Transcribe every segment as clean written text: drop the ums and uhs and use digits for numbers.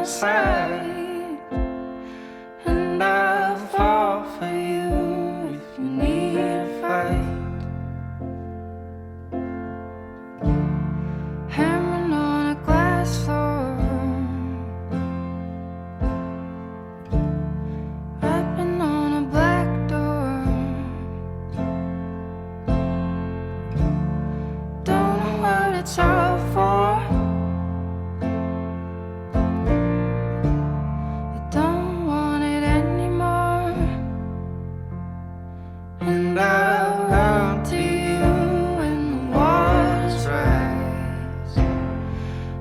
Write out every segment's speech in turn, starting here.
side, and I'll fall for you if you need a fight. Hammering on a glass floor, rapping on a black door. Don't know what it's all for. And I'll run to you when the waters rise,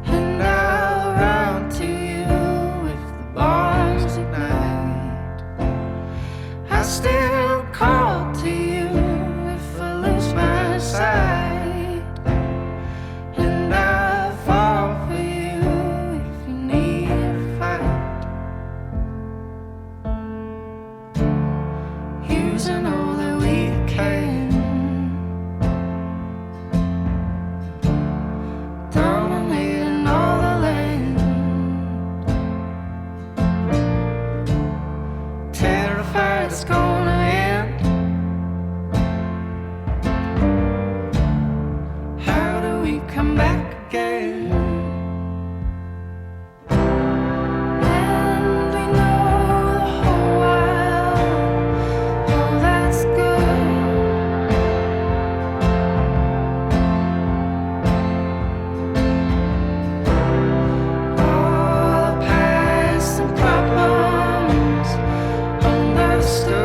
and I'll run to you if the bombs ignite. I still call to you if I lose my sight, and I'll fall for you if you need a fight. Using all that we can, dominating all the land, terrified it's gonna end. How do we come back again? And we know the whole while, oh that's good. All the past and problems understood.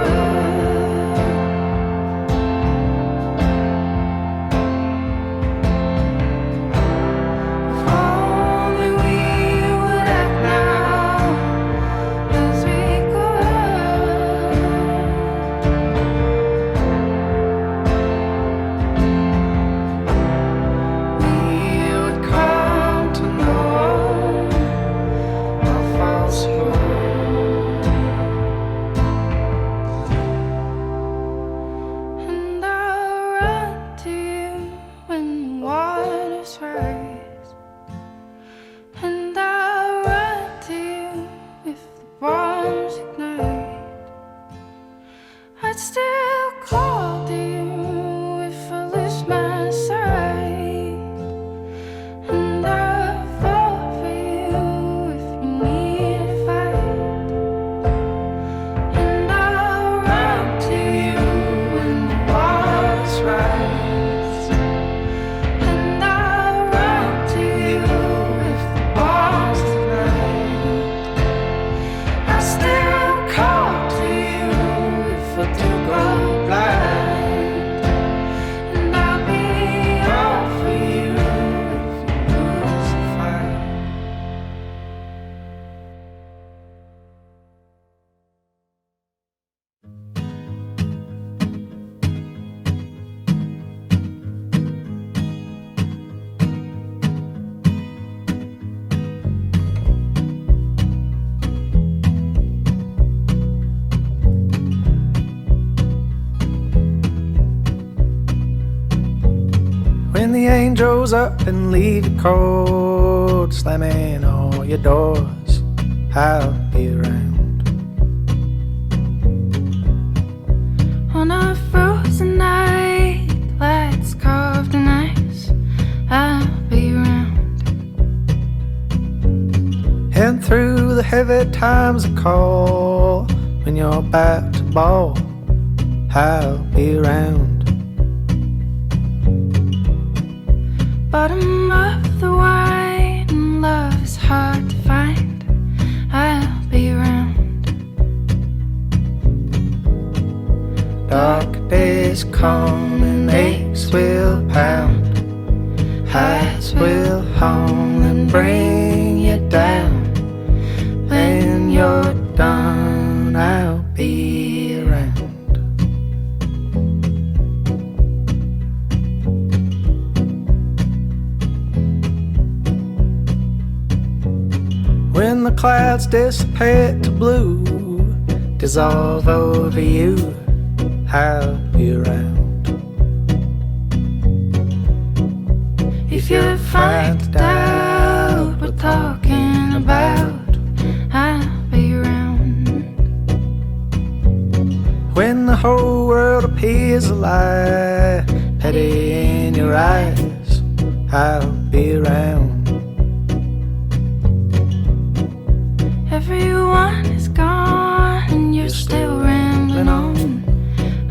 If only we would act now as we could, we would come to know our falsehood. And I'll run to you when the waters rise, and I'll run to you if the bombs ignite. I'd still call to you if I lose my sight, and I'll fall for you if you need a fight. And I'll run to you when the waters rise, and I'll run to you if the bombs ignite. I still call to you if I do go blind, and I'll be all for you if you lose the fight. When the angels up and leave you cold, slamming all your doors, I'll be around. On a frozen night, lights carved in ice, I'll be around. And through the heavy times I call, when you're about to bawl, I'll be around. Bottom of the wine, and love is hard to find, I'll be around. Dark days come and aches will pound, highs will haunt and bring you down. When you're done, I'll be around. When the clouds dissipate to blue, dissolve over you, I'll be around. If you find doubt we're talking about, the whole world appears a lie. Petty in your eyes, I'll be around. Everyone is gone and you're still rambling on.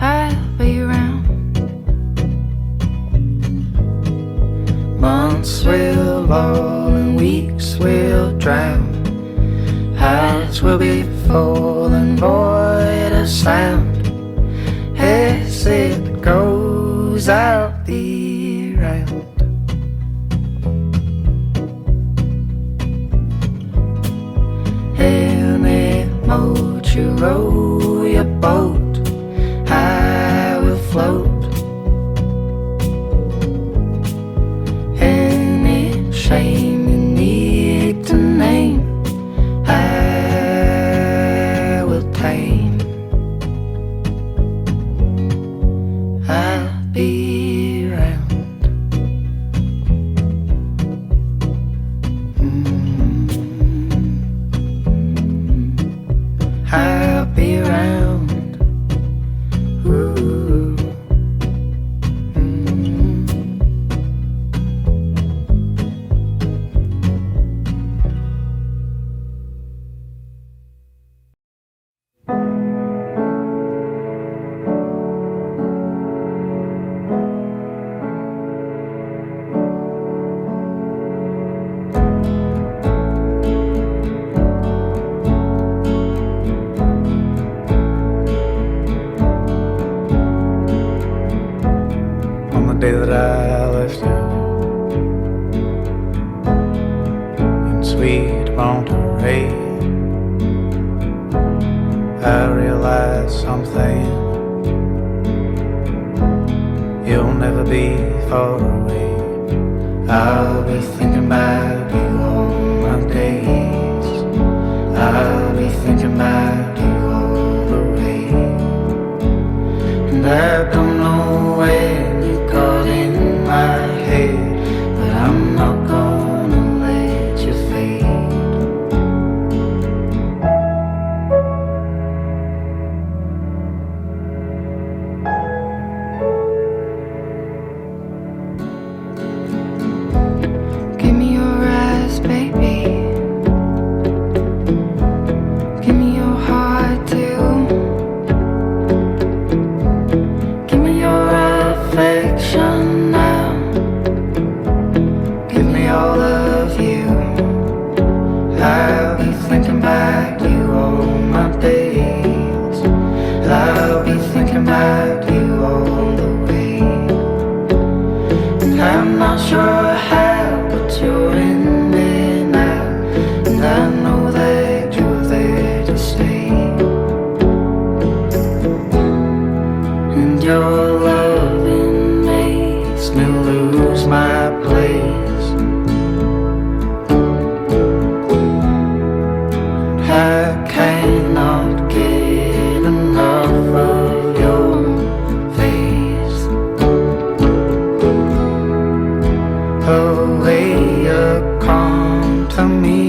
I'll be around. Months will lull and weeks will drown. Hearts will be full and void of sound as it goes out the round. Any mode you row your boat, I will float. Any shame you need to name, I will tame. I'll be around. I'll be around. Ooh. On the day that I left you in sweet Monterey, I realized something. You'll never be far away. I'll be thinking about you all my days. I'll be thinking about you all the way. And I don't know when you got in my head, but I'm not gonna let you fade. Give me your eyes, baby. Give me your heart too. Give me your affection now. Give me all of you. I'll be thinking about you all my days. I'll be thinking about you all the way. And I'm not sure how, but you're in there now. And I know that you're there to stay. And your loving makes me lose my place. I cannot get enough of your face. The way you come to me